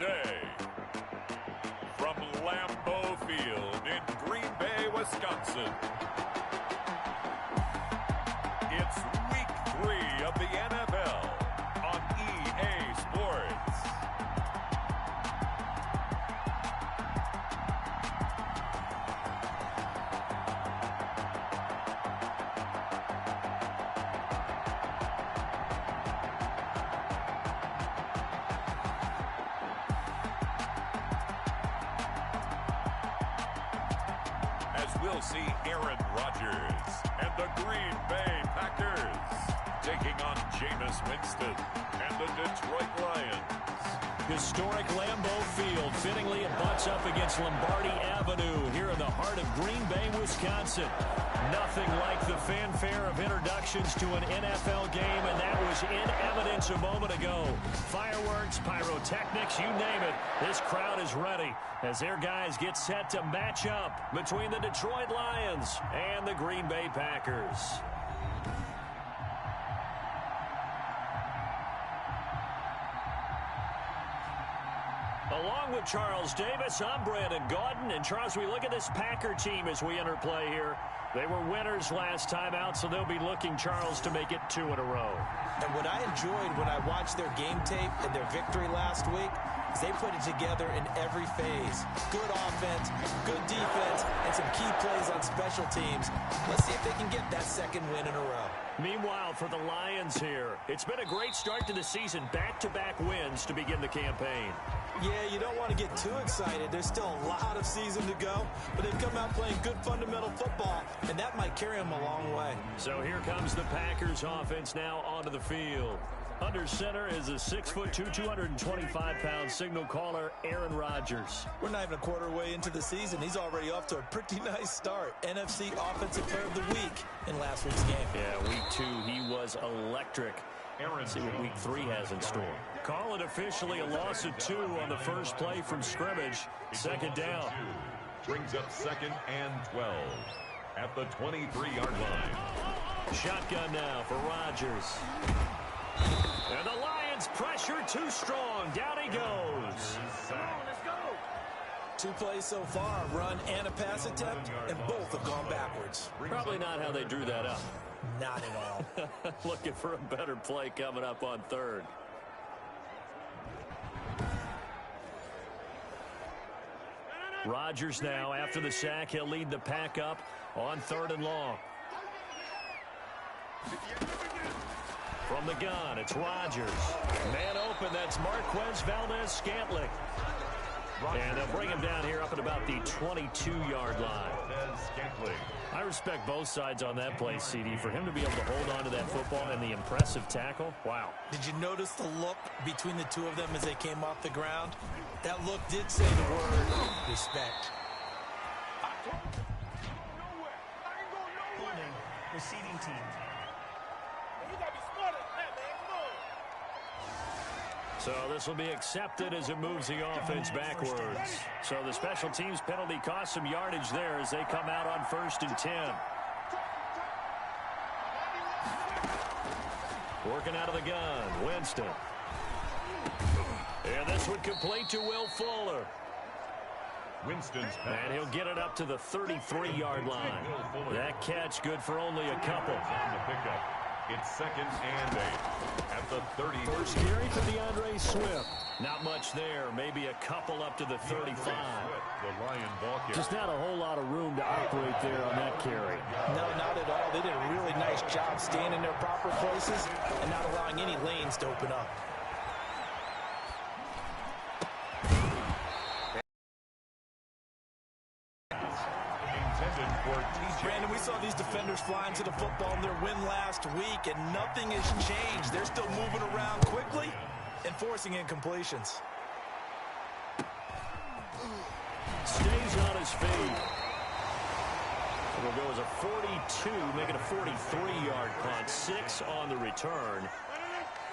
today. From Lambeau Field in Green Bay, Wisconsin. It's week 3 of the NFL on EA Sports. We'll see Aaron Rodgers and the Green Bay Packers taking on Jameis Winston and the Detroit Lions. Historic Lambeau Field. Fittingly, it butts up against Lombardi Avenue here in the heart of Green Bay, Wisconsin. Nothing like the fanfare of introductions to an NFL game, and that was in evidence a moment ago. Fireworks, pyrotechnics, you name it. This crowd is ready as their guys get set to match up between the Detroit Lions and the Green Bay Packers. Along with Charles Davis, I'm Brandon Gaudin. And Charles, we look at this Packer team as we enter play here. They were winners last time out, so they'll be looking, Charles, to make it 2 in a row. And what I enjoyed when I watched their game tape and their victory last week is they put it together in every phase. Good offense, good defense, and some key plays on special teams. Let's see if they can get that second win in a row. Meanwhile, for the Lions here, it's been a great start to the season. Back-to-back wins to begin the campaign. Yeah, you don't want to get too excited. There's still a lot of season to go, but they've come out playing good fundamental football, and that might carry them a long way. So here comes the Packers offense now onto the field. Under center is a 6'2", 225-pound signal caller, Aaron Rodgers. We're not even a quarter way into the season. He's already off to a pretty nice start. NFC Offensive Player of the Week in last week's game. Yeah, week 2, he was electric. Let's see what week 3 has in store. Call it officially a loss of 2 on the first play from scrimmage. Second down. Brings up 2nd and 12 at the 23-yard line. Shotgun now for Rodgers. And the Lions pressure too strong. Down he goes. Come on, let's go. 2 plays so far, a run and a pass attempt, and both have gone backwards. Probably not how they drew that up. Not at all. Looking for a better play coming up on 3rd. Rodgers now, after the sack, he'll lead the pack up on 3rd and long. From the gun, it's Rodgers. Man open, that's Marquez Valdez-Scantling. And they'll bring him down here up at about the 22-yard line. I respect both sides on that play, CD. For him to be able to hold on to that football and the impressive tackle, wow. Did you notice the look between the two of them as they came off the ground? That look did say the word respect. Receiving team. So this will be accepted as it moves the offense backwards. So the special teams penalty cost some yardage there as they come out on 1st and 10. Working out of the gun, Winston. And this would complete to Will Fuller. Winston's pass. And he'll get it up to the 33-yard line. That catch good for only a couple. On the pickup. It's 2nd and 8 at the 30. First carry for DeAndre Swift. Not much there. Maybe a couple up to the 35. The Lion ball carrier. Just not a whole lot of room to operate there on that carry. No, not at all. They did a really nice job staying in their proper places and not allowing any lanes to open up. Brandon, we saw these defenders flying to the football in their win last week, and nothing has changed. They're still moving around quickly and forcing incompletions. Stays on his feet. It'll go as a 42, making a 43-yard punt. 6 on the return.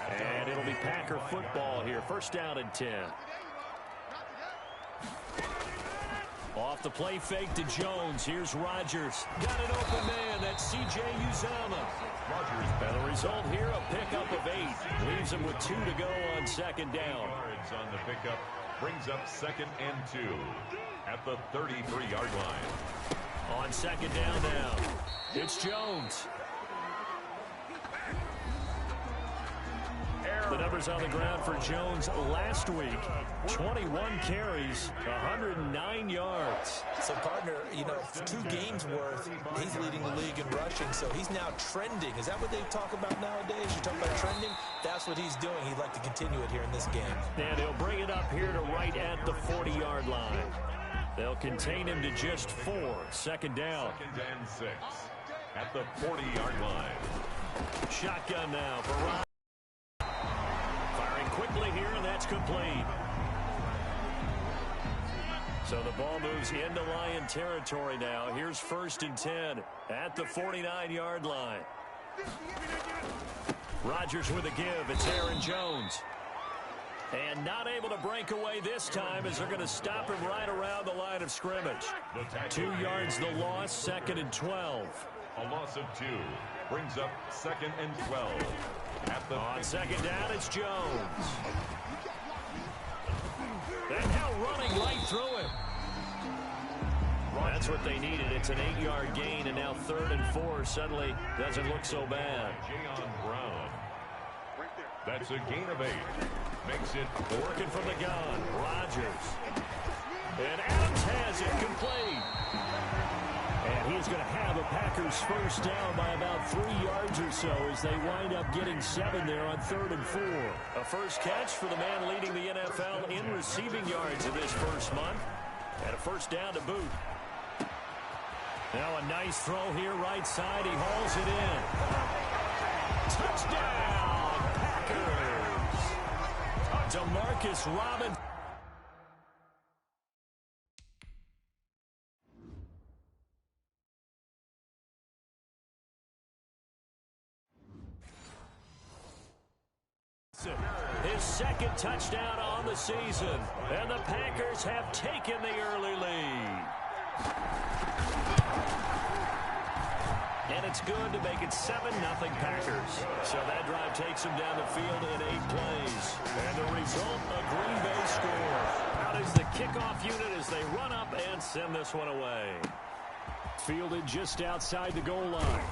And it'll be Packer football here. 1st down and 10. Off the play fake to Jones. Here's Rodgers. Got an open man. That's C.J. Uzomah. Rodgers. And the result here, a pickup of 8. Leaves him with 2 to go on 2nd down. Yards on the pickup brings up 2nd and 2 at the 33-yard line. On 2nd down now, it's Jones. The numbers on the ground for Jones last week: 21 carries, 109 yards. So, partner, you know, 2 games worth, he's leading the league in rushing, so he's now trending. Is that what they talk about nowadays? You talk about trending? That's what he's doing. He'd like to continue it here in this game. And he'll bring it up here to right at the 40-yard line. They'll contain him to just 4. 2nd down. 2nd and 6 at the 40-yard line. Shotgun now for Ron. Firing quickly here, and that's complete. So the ball moves into Lion territory now. Here's 1st and 10 at the 49-yard line. Rodgers with a give. It's Aaron Jones. And not able to break away this time as they're going to stop him right around the line of scrimmage. 2 yards the loss, 2nd and 12. A loss of 2 brings up 2nd and 12. On 2nd down, it's Jones. And now running right through him. That's what they needed. It's an 8-yard gain, and now 3rd and 4 suddenly doesn't look so bad. Jayon Brown. That's a gain of 8. Makes it working from the gun. Rodgers. And Adams has it complete. And he's going to have a Packers first down by about 3 yards or so as they wind up getting 7 there on 3rd and 4. A first catch for the man leading the NFL in receiving yards in this first month. And a first down to boot. Now a nice throw here right side. He hauls it in. Touchdown, Packers. Demarcus Robinson. His 2nd touchdown on the season, and the Packers have taken the early lead. And it's good to make it 7-0 Packers. So that drive takes them down the field in 8 plays. And the result, a Green Bay score. Out is the kickoff unit as they run up and send this one away. Fielded just outside the goal line.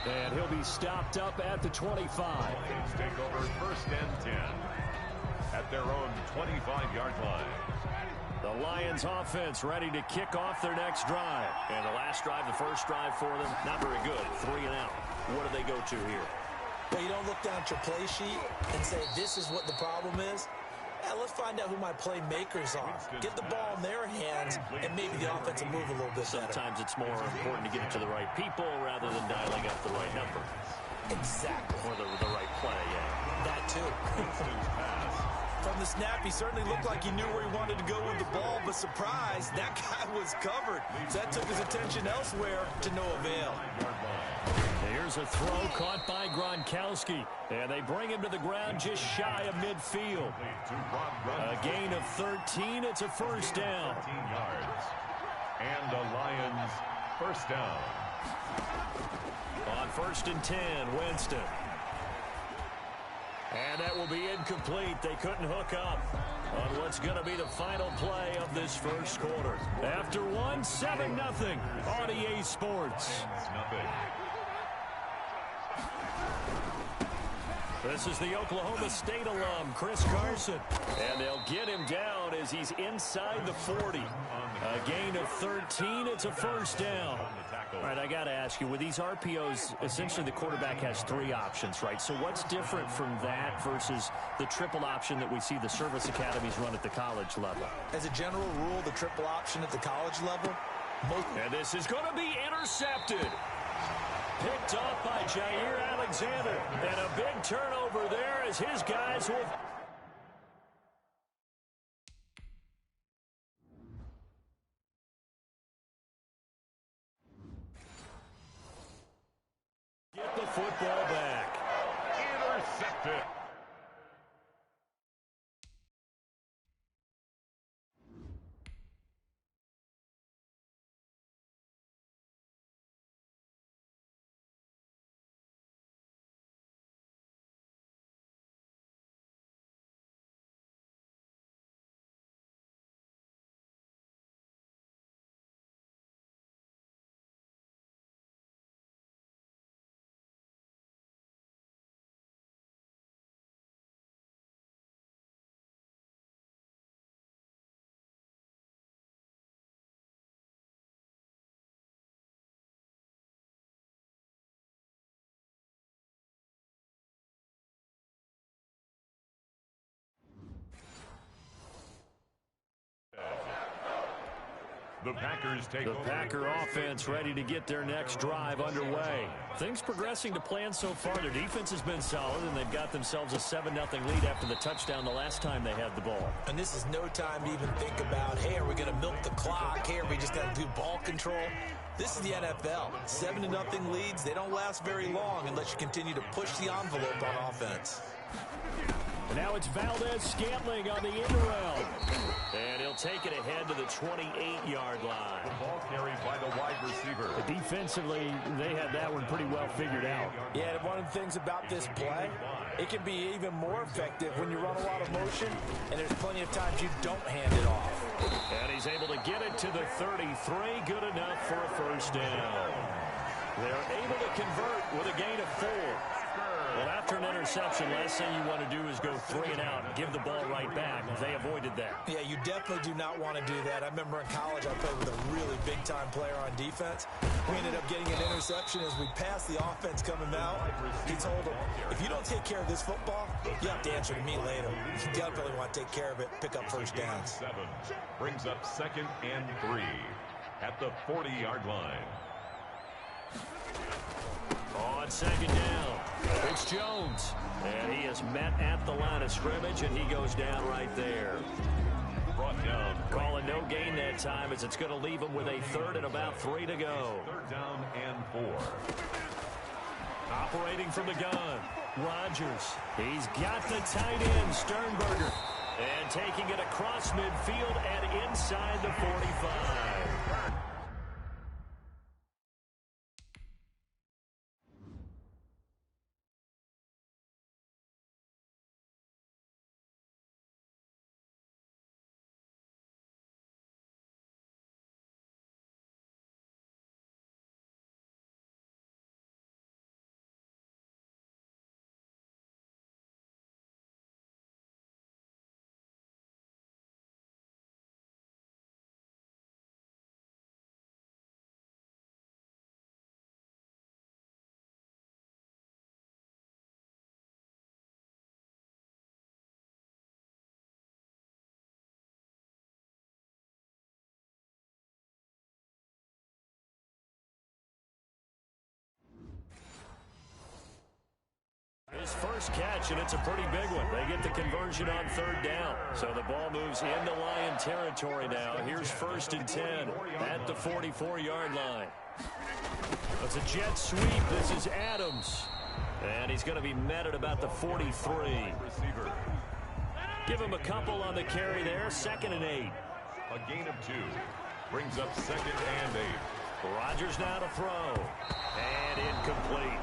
And he'll be stopped up at the 25. Lions take over 1st and 10 at their own 25-yard line. The Lions offense ready to kick off their next drive. And the last drive, the first drive for them, not very good. 3 and out. What do they go to here? Well, you don't look down at your play sheet and say, this is what the problem is. Let's find out who my playmakers are. Get the ball in their hands, and maybe the offense will move a little bit better. Sometimes it's more important to get it to the right people rather than dialing up the right number. Exactly. Or the right play, yeah. That too. From the snap, he certainly looked like he knew where he wanted to go with the ball, but surprise, that guy was covered. So that took his attention elsewhere to no avail. Here's a throw caught by Gronkowski, and they bring him to the ground just shy of midfield. A gain of 13. It's a first down. 13 yards. And the Lions first down. On 1st and 10, Winston. And that will be incomplete. They couldn't hook up on what's going to be the final play of this first quarter. After one, 7-0 on EA Sports. This is the Oklahoma State alum, Chris Carson. And they'll get him down as he's inside the 40. A gain of 13. It's a first down. All right, I got to ask you, with these RPOs, essentially the quarterback has 3 options, right? So what's different from that versus the triple option that we see the service academies run at the college level? As a general rule, the triple option at the college level. And this is going to be intercepted. Picked off by Jair Alexander. And a big turnover there as his guys will... get the football back. Intercepted. The Packers take the Packer offense ready to get their next drive underway. Things progressing to plan so far. Their defense has been solid, and they've got themselves a 7-0 lead after the touchdown the last time they had the ball. And this is no time to even think about, hey, are we going to milk the clock? Hey, are we just going to do ball control? This is the NFL. 7-0 leads, they don't last very long unless you continue to push the envelope on offense. And now it's Valdez-Scantling on the in-route. And he'll take it ahead to the 28-yard line. The ball carried by the wide receiver. Defensively, they had that one pretty well figured out. Yeah, and one of the things about this play, it can be even more effective when you run a lot of motion, and there's plenty of times you don't hand it off. And he's able to get it to the 33. Good enough for a first down. They're able to convert with a gain of 4. Well, after an interception, last thing you want to do is go 3 and out and give the ball right back. They avoided that. Yeah, you definitely do not want to do that. I remember in college I played with a really big-time player on defense. We ended up getting an interception as we passed the offense coming out. He told him, if you don't take care of this football, you have to answer to me later. You definitely want to take care of it, pick up first downs. 7 brings up 2nd and 3 at the 40-yard line. On 2nd down, it's Jones. And he is met at the line of scrimmage, and he goes down right there. Brought down. Calling no gain that time as it's going to leave him with a 3rd and about 3 to go. 3rd down and 4. Operating from the gun, Rodgers. He's got the tight end, Sternberger. And taking it across midfield and inside the 45. His first catch, and it's a pretty big one. They get the conversion on 3rd down. So the ball moves into Lion territory now. Here's 1st and 10 at the 44-yard line. It's a jet sweep. This is Adams. And he's going to be met at about the 43. Give him a couple on the carry there. 2nd and 8. A gain of 2 brings up 2nd and 8. Rodgers now to throw. And incomplete.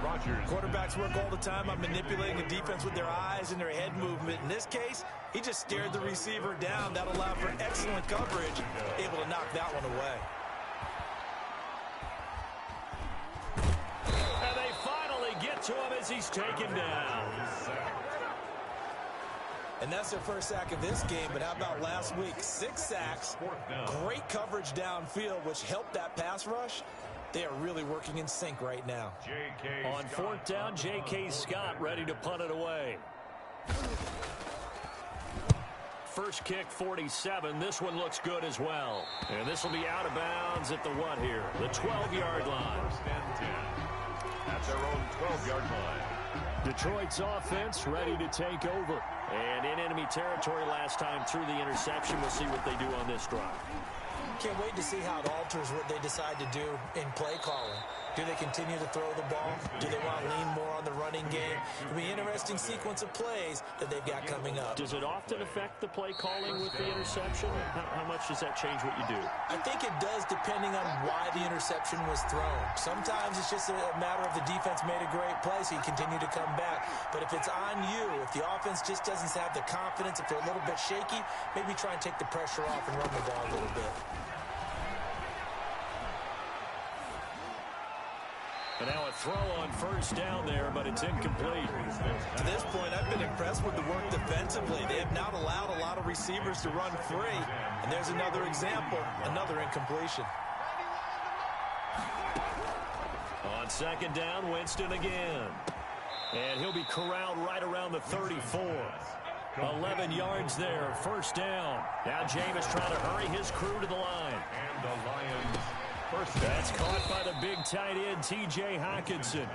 Rodgers. Quarterbacks work all the time on manipulating the defense with their eyes and their head movement. In this case, he just stared the receiver down. That allowed for excellent coverage, able to knock that one away. And they finally get to him as he's taken down. And that's their first sack of this game, but how about last week? 6 sacks, great coverage downfield, which helped that pass rush. They are really working in sync right now. On 4th down, J.K. Scott ready to punt it away. First kick, 47. This one looks good as well. And this will be out of bounds at the what here? The 12-yard line. 1st and 10 at their own 12-yard line. Detroit's offense ready to take over. And in enemy territory last time through the interception. We'll see what they do on this drive. Can't wait to see how it alters what they decide to do in play calling. Do they continue to throw the ball? Do they want to lean more on the running game? It'll be an interesting sequence of plays that they've got coming up. Does it often affect the play calling with the interception? How much does that change what you do? I think it does depending on why the interception was thrown. Sometimes it's just a matter of the defense made a great play, so you continue to come back. But if it's on you, if the offense just doesn't have the confidence, if they're a little bit shaky, maybe try and take the pressure off and run the ball a little bit. And now a throw on 1st down there, but it's incomplete. To this point, I've been impressed with the work defensively. They have not allowed a lot of receivers to run free. And there's another example, another incompletion. On 2nd down, Winston again. And he'll be corralled right around the 34. 11 yards there, first down. Now Jameis trying to hurry his crew to the line. And the Lions first down. That's caught by the big tight end, T.J. Hockenson.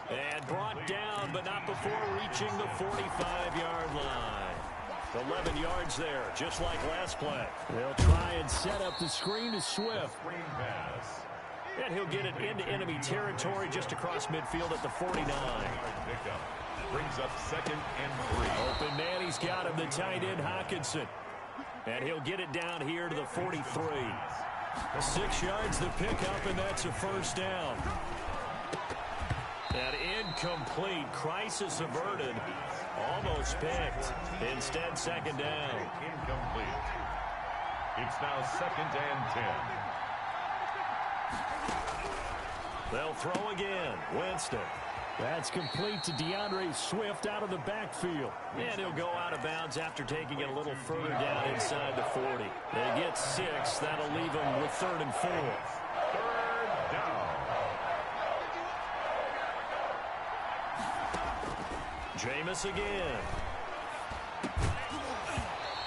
And brought down, but not before reaching the 45-yard line. 11 yards there, just like last play. They'll try and set up the screen to Swift. Screen pass. And he'll get it into enemy territory just across midfield at the 49. Pickup. Brings up 2nd and 3. Open man, he's got him, the tight end Hockenson. And he'll get it down here to the 43. 6 yards the pickup, and that's a first down. That incomplete, crisis averted, almost picked. Instead, 2nd down. Incomplete. It's now 2nd and 10. They'll throw again. Winston. That's complete to DeAndre Swift out of the backfield. And he'll go out of bounds after taking it a little further down inside the 40. They get 6. That'll leave them with 3rd and 4. 3rd down. Jameis again.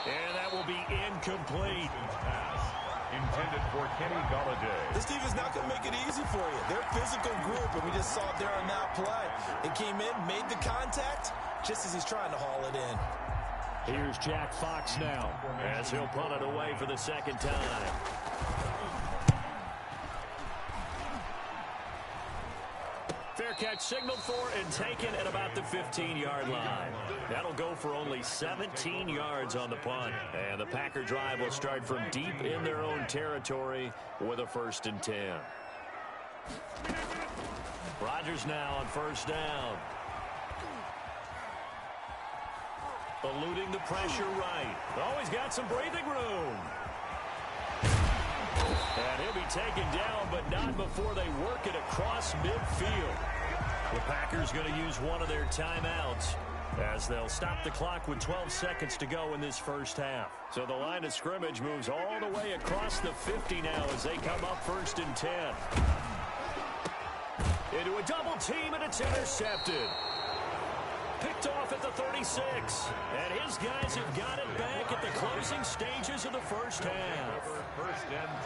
And that will be incomplete. Intended for Kenny Golladay. This defense not going to make it easy for you. They're a physical group, and we just saw it there on that play. It came in, made the contact, just as he's trying to haul it in. Here's Jack Fox now, as he'll punt it away for the 2nd time. Fair catch signaled for and taken at about the 15-yard line. That'll go for only 17 yards on the punt. And the Packer drive will start from deep in their own territory with a 1st and 10. Rodgers now on 1st down. Eluding the pressure right. Oh, he's got some breathing room. And he'll be taken down, but not before they work it across midfield. The Packers going to use one of their timeouts as they'll stop the clock with 12 seconds to go in this first half. So the line of scrimmage moves all the way across the 50 now as they come up 1st and 10. Into a double team, and it's intercepted. Picked off at the 36. And his guys have got it back at the closing stages of the first half.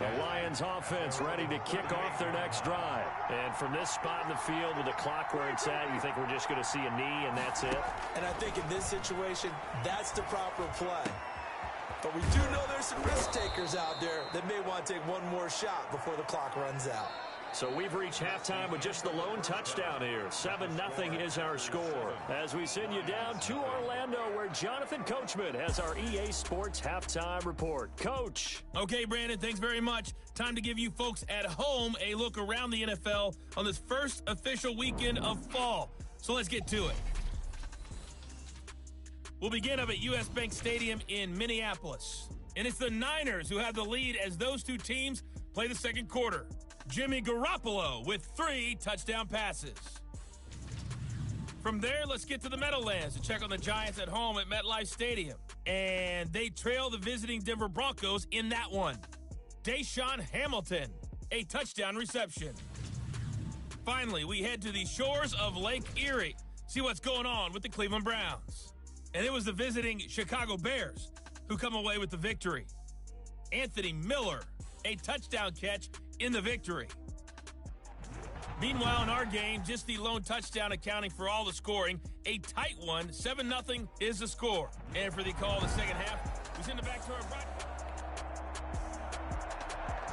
The Lions offense ready to kick off their next drive. And from this spot in the field with the clock where it's at, you think we're just going to see a knee and that's it? And I think in this situation, that's the proper play. But we do know there's some risk takers out there that may want to take one more shot before the clock runs out. So we've reached halftime with just the lone touchdown here. 7-0 is our score. As we send you down to Orlando, where Jonathan Coachman has our EA Sports Halftime Report. Coach. Okay, Brandon, thanks very much. Time to give you folks at home a look around the NFL on this first official weekend of fall. So let's get to it. We'll begin up at U.S. Bank Stadium in Minneapolis. And it's the Niners who have the lead as those two teams play the second quarter. Jimmy Garoppolo with 3 touchdown passes. From there, let's get to the Meadowlands to check on the Giants at home at MetLife Stadium. And they trail the visiting Denver Broncos in that one. Deshaun Hamilton, a touchdown reception. Finally, we head to the shores of Lake Erie, see what's going on with the Cleveland Browns. And it was the visiting Chicago Bears who come away with the victory. Anthony Miller, a touchdown catch in the victory. Meanwhile, in our game, just the lone touchdown accounting for all the scoring. A tight one, 7-0 is the score. And for the call of the second half, we send it back to our broadcast.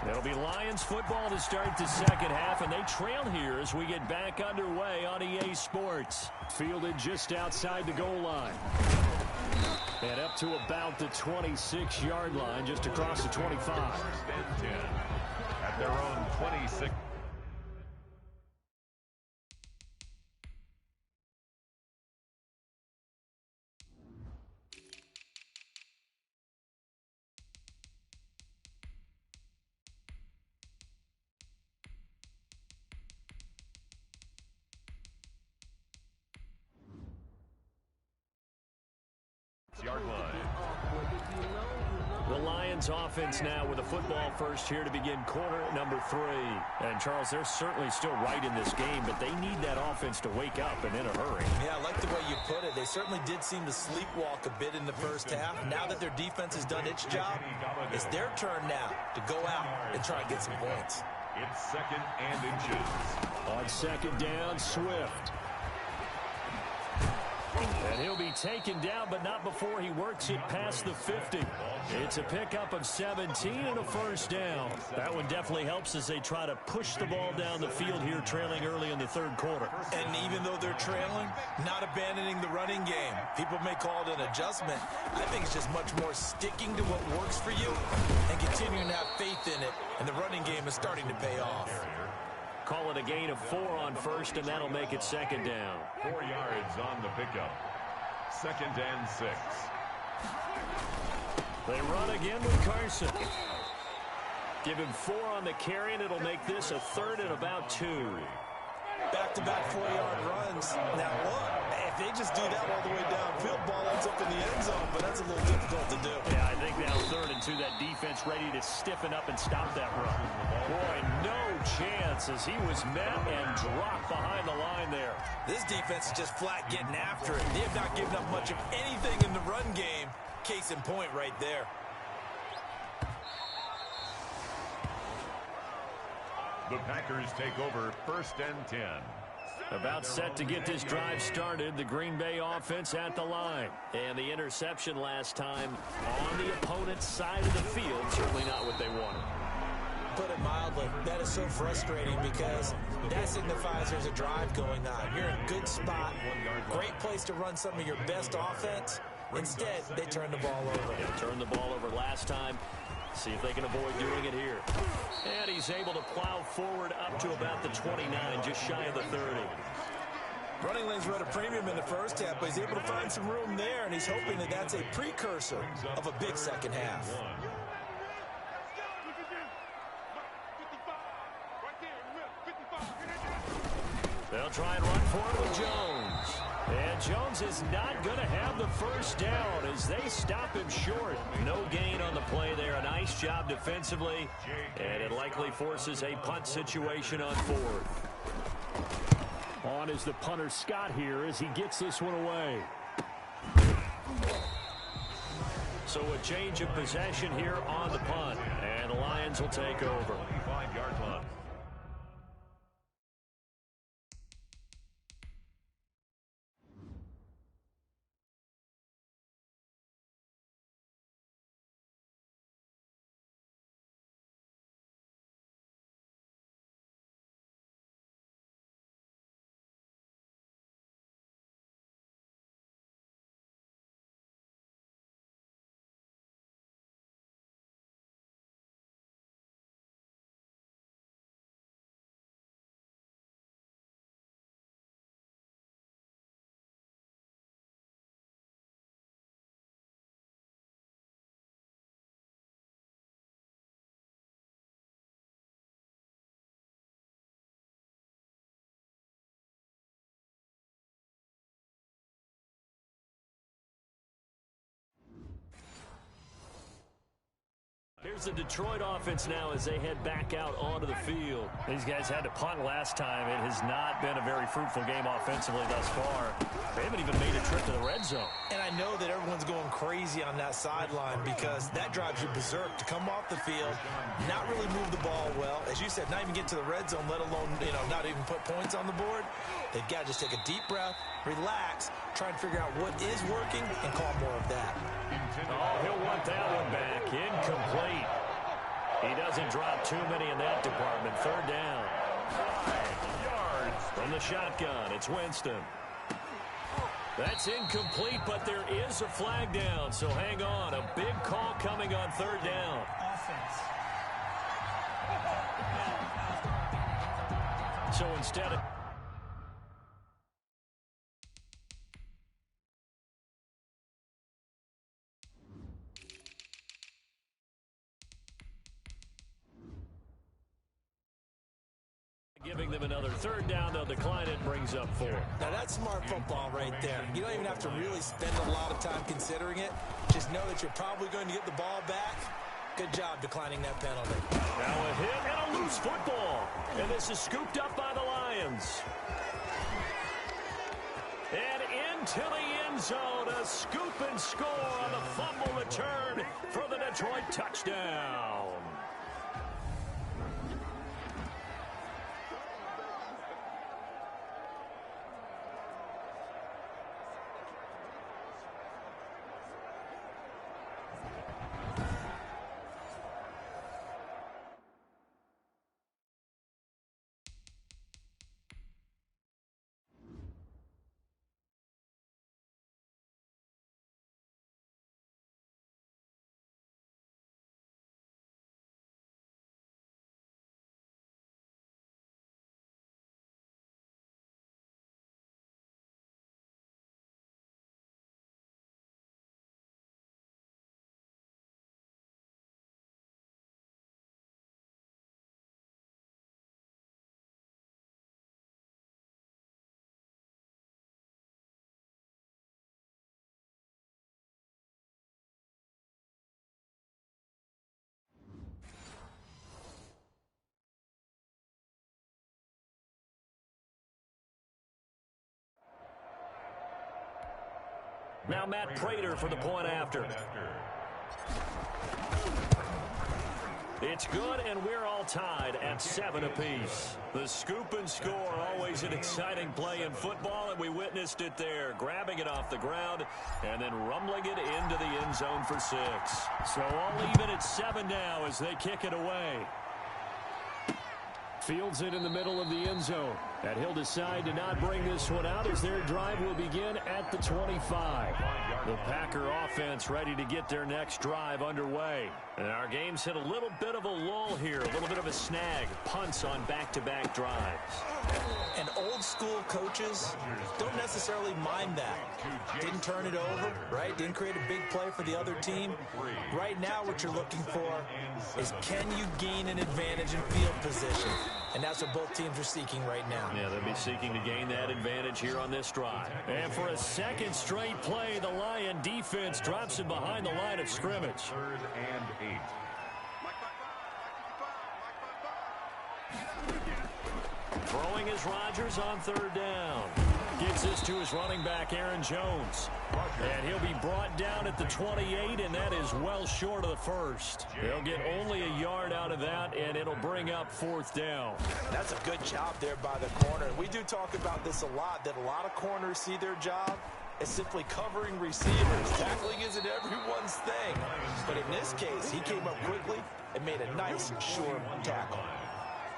It'll be Lions football to start the second half, and they trail here as we get back underway on EA Sports. Fielded just outside the goal line. And up to about the 26-yard line, just across the 25. 1st and 10 at their own 26. Yard line. The Lions Lions offense now with a football first here to begin quarter number 3. And, Charles, they're certainly still right in this game, but they need that offense to wake up and in a hurry. Yeah, I like the way you put it. They certainly did seem to sleepwalk a bit in the first half. Now that their defense has done its job, it's their turn now to go out and try and get some points. It's 2nd and inches. On 2nd down, Swift. And he'll be taken down, but not before he works it past the 50. It's a pickup of 17 and a first down. That one definitely helps as they try to push the ball down the field here, trailing early in the 3rd quarter. And even though they're trailing, not abandoning the running game. People may call it an adjustment. I think it's just much more sticking to what works for you and continuing to have faith in it. And the running game is starting to pay off. Call it a gain of 4 on first, and that'll make it 2nd down. 4 yards on the pickup. 2nd and 6. They run again with Carson. Give him 4 on the carry, and it'll make this a 3rd and about 2. Back-to-back 4-yard runs. Now, look, if they just do that all the way downfield, ball ends up in the end zone, but that's a little difficult to do. Yeah, I think now 3rd and 2, that defense ready to stiffen up and stop that run. Boy, no chance as he was met and dropped behind the line there. This defense is just flat getting after it. They have not given up much of anything in the run game. Case in point right there. The Packers take over 1st and 10. About set to get this drive started. The Green Bay offense at the line. And the interception last time on the opponent's side of the field. Certainly not what they wanted. Put it mildly, that is so frustrating because that signifies there's a drive going on. You're in a good spot. Great place to run some of your best offense. Instead, they turn the ball over. Yeah, turned the ball over last time. See if they can avoid doing it here. And he's able to plow forward up to about the 29, just shy of the 30. Running lanes were at a premium in the first half, but he's able to find some room there, and he's hoping that that's a precursor of a big second half. They'll try and run for it with Jones. And Jones is not going to have the first down as they stop him short. No gain on the play there. A nice job defensively. And it likely forces a punt situation on 4th. On is the punter Scott here as he gets this one away. So a change of possession here on the punt. And the Lions will take over. 25-yard line. Here's the Detroit offense now as they head back out onto the field. These guys had to punt last time. It has not been a very fruitful game offensively thus far. They haven't even made a trip to the red zone. And I know that everyone's going crazy on that sideline because that drives you berserk to come off the field, not really move the ball well. As you said, not even get to the red zone, let alone, not even put points on the board. They've got to just take a deep breath, relax, try and figure out what is working, and call more of that. Oh, he'll want that one back. Incomplete. He doesn't drop too many in that department. 3rd down. 5 yards. From the shotgun, it's Winston. That's incomplete, but there is a flag down, so hang on. A big call coming on 3rd down. So instead of... giving them another 3rd down, they'll decline it, brings up 4. Now that's smart football right there. You don't even have to really spend a lot of time considering it. Just know that you're probably going to get the ball back, Good job declining that penalty. Now a hit and a loose football. And this is scooped up by the Lions. And into the end zone, a scoop and score on the fumble return for the Detroit touchdown. Now Matt Prater for the point after. It's good, and we're all tied at 7 apiece. The scoop and score, always an exciting play in football, and we witnessed it there, grabbing it off the ground and then rumbling it into the end zone for 6. So all even at 7 now as they kick it away. Fields it in the middle of the end zone. And he'll decide to not bring this one out as their drive will begin at the 25. The Packer offense ready to get their next drive underway. And our game's hit a little bit of a lull here, a little bit of a snag. Punts on back-to-back drives. And old-school coaches don't necessarily mind that. Didn't turn it over, right? Didn't create a big play for the other team. Right now what you're looking for is can you gain an advantage in field position? And that's what both teams are seeking right now. Yeah, they'll be seeking to gain that advantage here on this drive. And for a second straight play, the Lion defense drops it behind the line of scrimmage. 3rd and 8. Throwing is Rodgers on 3rd down. Gets this to his running back, Aaron Jones. And he'll be brought down at the 28, and that is well short of the first. They'll get only a yard out of that, and it'll bring up 4th down. That's a good job there by the corner. We do talk about this a lot, that a lot of corners see their job as simply covering receivers. Tackling isn't everyone's thing. But in this case, he came up quickly and made a nice, sure tackle.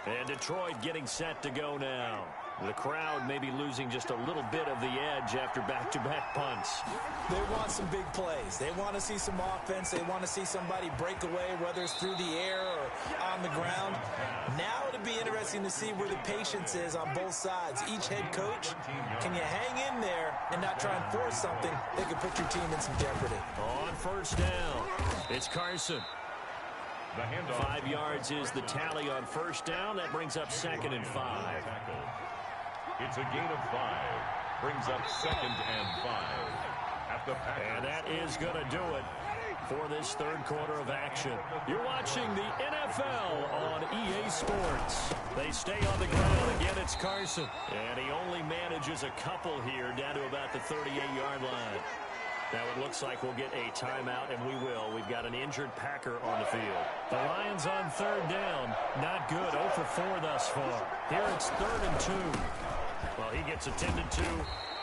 And Detroit getting set to go now. The crowd may be losing just a little bit of the edge after back-to-back punts. They want some big plays. They want to see some offense. They want to see somebody break away, whether it's through the air or on the ground. Now it'll be interesting to see where the patience is on both sides. Each head coach, can you hang in there and not try and force something that could put your team in some jeopardy? On 1st down, it's Carson. 5 yards is the tally on 1st down. That brings up 2nd and 5. It's a gain of 5. Brings up 2nd and 5. At the Packers. And that is going to do it for this 3rd quarter of action. You're watching the NFL on EA Sports. They stay on the ground. Again, it's Carson. And he only manages a couple here down to about the 38-yard line. Now it looks like we'll get a timeout, and we will. We've got an injured Packer on the field. The Lions on 3rd down. Not good. 0 for 4 thus far. Here it's 3rd and 2. Well, he gets attended to.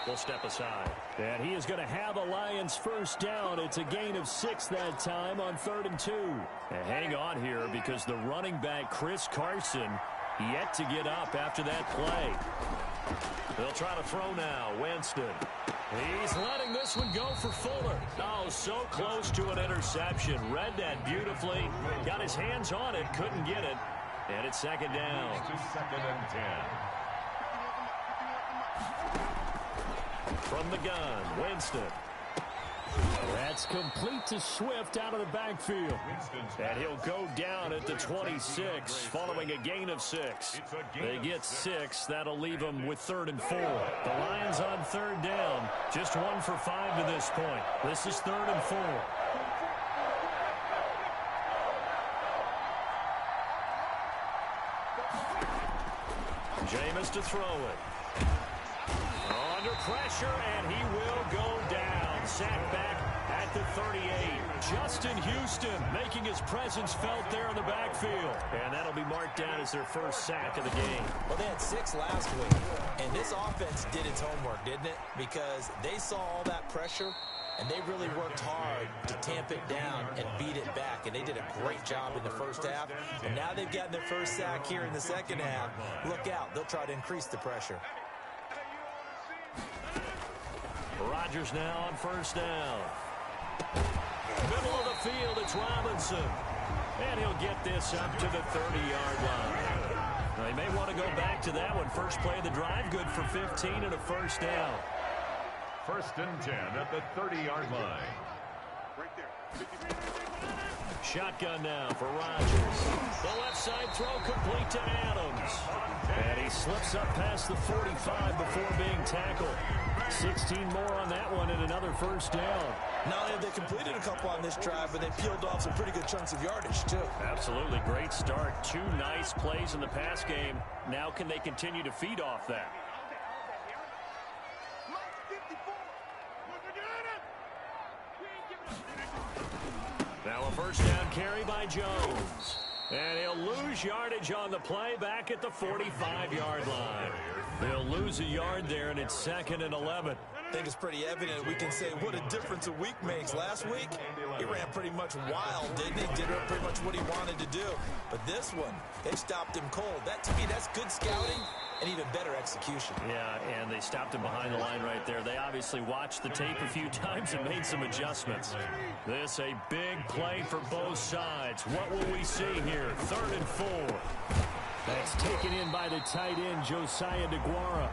We'll step aside. And he is going to have a Lions 1st down. It's a gain of 6 that time on 3rd and 2. And hang on here because the running back, Chris Carson, yet to get up after that play. They'll try to throw now. Winston. He's letting this one go for Fuller. Oh, so close to an interception. Read that beautifully. Got his hands on it. Couldn't get it. And it's 2nd down. To 2nd and 10. From the gun, Winston. That's complete to Swift out of the backfield. And he'll go down at the 26 following a gain of 6. They get 6. That'll leave them with 3rd and 4. The Lions on 3rd down. Just 1 for 5 to this point. This is 3rd and 4. Jameis to throw it. Under pressure, and he will go down. Sack back at the 38. Justin Houston making his presence felt there in the backfield. And that'll be marked down as their first sack of the game. Well, they had 6 last week, and this offense did its homework, didn't it? Because they saw all that pressure, and they really worked hard to tamp it down and beat it back. And they did a great job in the first half. And now they've gotten their first sack here in the second half. Look out. They'll try to increase the pressure. Rodgers now on first down. Middle of the field, it's Robinson. And he'll get this up to the 30-yard line. Now, he may want to go back to that one. First play of the drive, good for 15 and a first down. 1st and 10 at the 30-yard line. Shotgun now for Rodgers. The left side throw complete to Adams. And he slips up past the 45 before being tackled. 16 more on that one and another first down. Not only have they completed a couple on this drive, but they peeled off some pretty good chunks of yardage, too. Absolutely. Great start. 2 nice plays in the pass game. Now can they continue to feed off that? Now a first down carry by Jones. And he'll lose yardage on the play back at the 45-yard line. They'll lose a yard there, and it's 2nd and 11. I think it's pretty evident. We can say what a difference a week makes. Last week, he ran pretty much wild, didn't he? Did pretty much what he wanted to do. But this one, they stopped him cold. That, to me, that's good scouting and even better execution. Yeah, and they stopped him behind the line right there. They obviously watched the tape a few times and made some adjustments. This a big play for both sides. What will we see here? 3rd and 4. That's taken in by the tight end, Josiah DeGuara.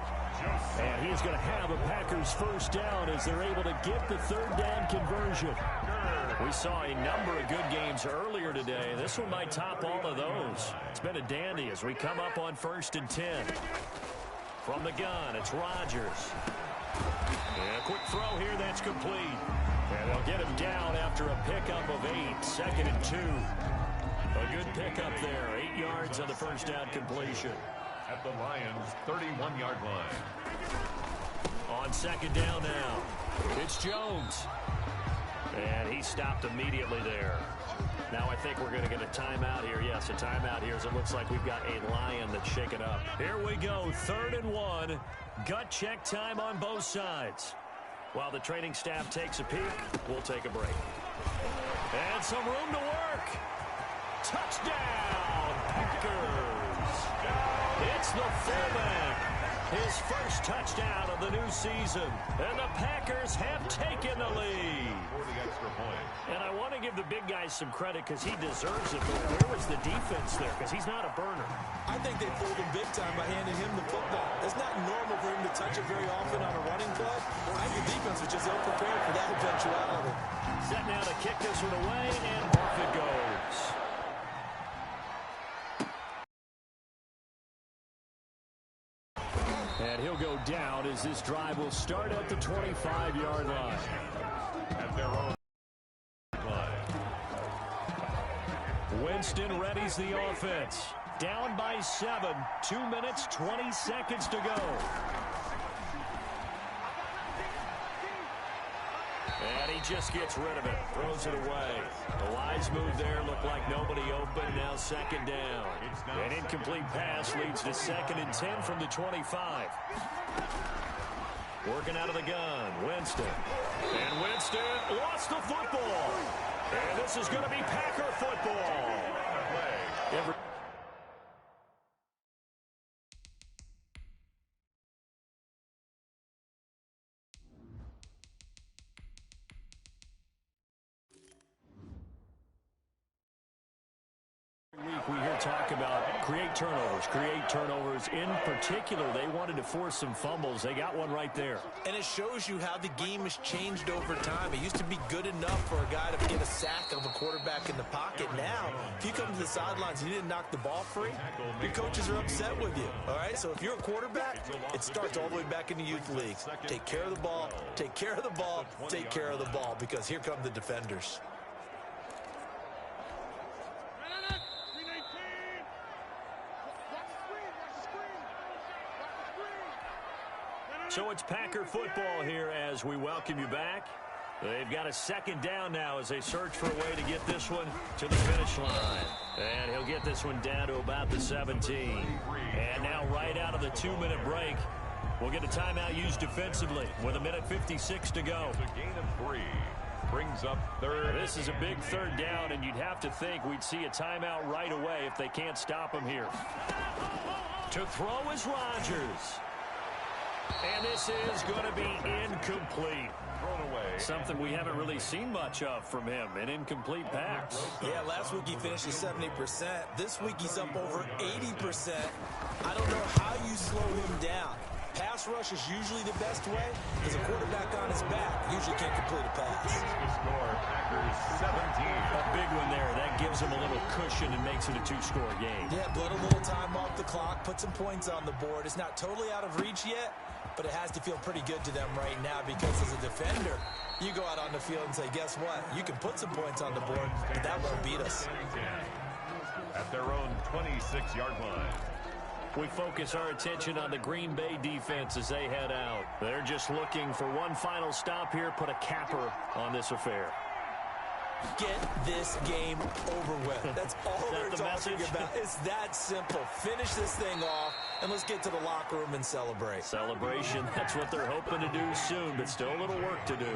And he's going to have a Packers first down as they're able to get the 3rd down conversion. We saw a number of good games earlier today. This one might top all of those. It's been a dandy as we come up on 1st and 10. From the gun, it's Rodgers. And a quick throw here, that's complete. And they'll get him down after a pickup of 8. 2nd and 2. A good pickup there. 8 yards on the first down completion. At the Lions' 31-yard line. On 2nd down now, it's Jones. And he stopped immediately there. Now I think we're going to get a timeout here. Yes, a timeout here as it looks like we've got a Lion that's shaken up. Here we go, 3rd and 1. Gut check time on both sides. While the training staff takes a peek, we'll take a break. And some room to work. Touchdown, Packers. It's the fullback. His first touchdown of the new season. And the Packers have taken the lead. For the extra point. And I want to give the big guys some credit because he deserves it. But where was the defense there? Because he's not a burner. I think they fooled him big time by handing him the football. It's not normal for him to touch it very often on a running play. I think the defense was just ill-prepared for that eventuality. Set now to kick this one away, and off it goes. And he'll go down as this drive will start at the 25-yard line. At their own line. Winston readies the offense. Down by 7. 2 minutes, 20 seconds to go. And he just gets rid of it. Throws it away. The wise move there. Looked like nobody open. Now 2nd down. An incomplete pass leads to 2nd and 10 from the 25. Working out of the gun. Winston. And Winston lost the football. And this is going to be Packer football. Week we hear talk about create turnovers. In particular, they wanted to force some fumbles. They got one right there. And it shows you how the game has changed over time. It used to be good enough for a guy to get a sack of a quarterback in the pocket. Now, if you come to the sidelines and you didn't knock the ball free, your coaches are upset with you. All right, so if you're a quarterback, it starts all the way back in the youth leagues. Take care of the ball, take care of the ball, take care of the ball, because here come the defenders. So it's Packer football here as we welcome you back. They've got a second down now as they search for a way to get this one to the finish line. And he'll get this one down to about the 17. And now right out of the 2-minute break, we'll get a timeout used defensively with 1:56 to go. It's a gain of 3. Brings up third. This is a big third down, and you'd have to think we'd see a timeout right away if they can't stop him here. To throw is Rodgers. And this is going to be incomplete. Thrown away. Something we haven't really seen much of from him, an incomplete pass. Yeah, last week he finished at 70%. This week he's up over 80%. I don't know how you slow him down. Pass rush is usually the best way because a quarterback on his back usually can't complete a pass. The score, Packers 17. A big one there. That gives him a little cushion and makes it a 2-score game. Yeah, blood a little time off the clock, put some points on the board. It's not totally out of reach yet, but it has to feel pretty good to them right now because as a defender, you go out on the field and say, guess what? You can put some points on the board, but that won't beat us. At their own 26-yard line. We focus our attention on the Green Bay defense as they head out. They're just looking for one final stop here, put a capper on this affair. Get this game over with. That's all we're talking about. It's that simple. Finish this thing off, and let's get to the locker room and celebrate. Celebration, that's what they're hoping to do soon, but still a little work to do.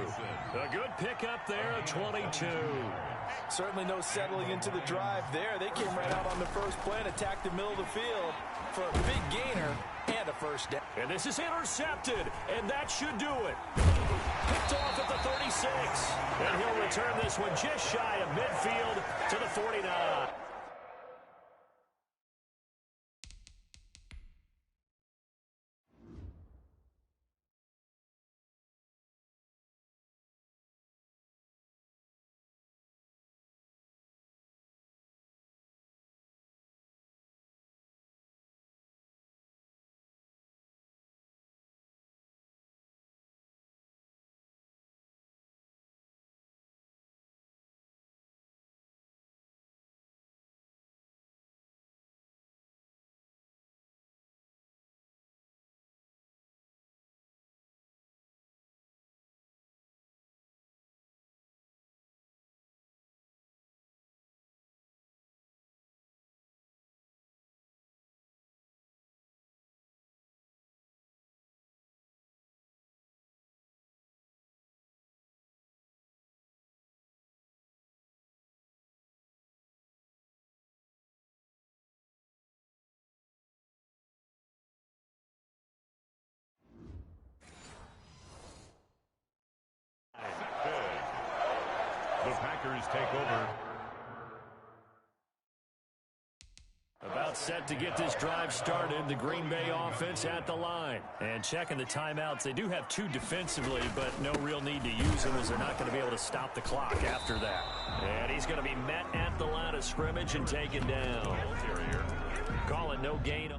A good pickup there, 22. Certainly no settling into the drive there. They came right out on the first play and attacked the middle of the field for a big gainer and a first down. And this is intercepted, and that should do it. Picked off at the 36. And he'll return this one just shy of midfield to the 49. The Packers take over. About set to get this drive started. The Green Bay offense at the line. And checking the timeouts. They do have 2 defensively, but no real need to use them as they're not going to be able to stop the clock after that. And he's going to be met at the line of scrimmage and taken down. Call it no gain.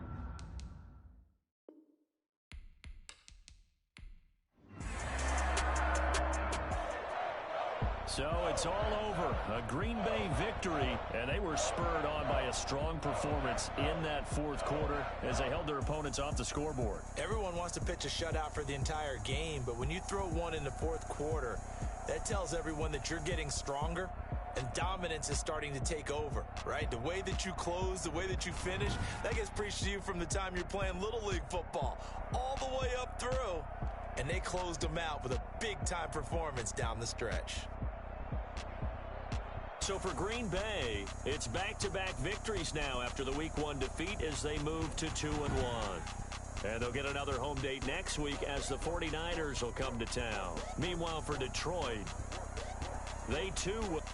So it's all over. A Green Bay victory, and they were spurred on by a strong performance in that fourth quarter as they held their opponents off the scoreboard. Everyone wants to pitch a shutout for the entire game, but when you throw one in the fourth quarter, that tells everyone that you're getting stronger and dominance is starting to take over, right? The way that you close, the way that you finish, that gets preached to you from the time you're playing Little League football all the way up through, and they closed them out with a big-time performance down the stretch. So for Green Bay, it's back-to-back victories now after the Week 1 defeat as they move to 2-1. And they'll get another home date next week as the 49ers will come to town. Meanwhile, for Detroit, they too will...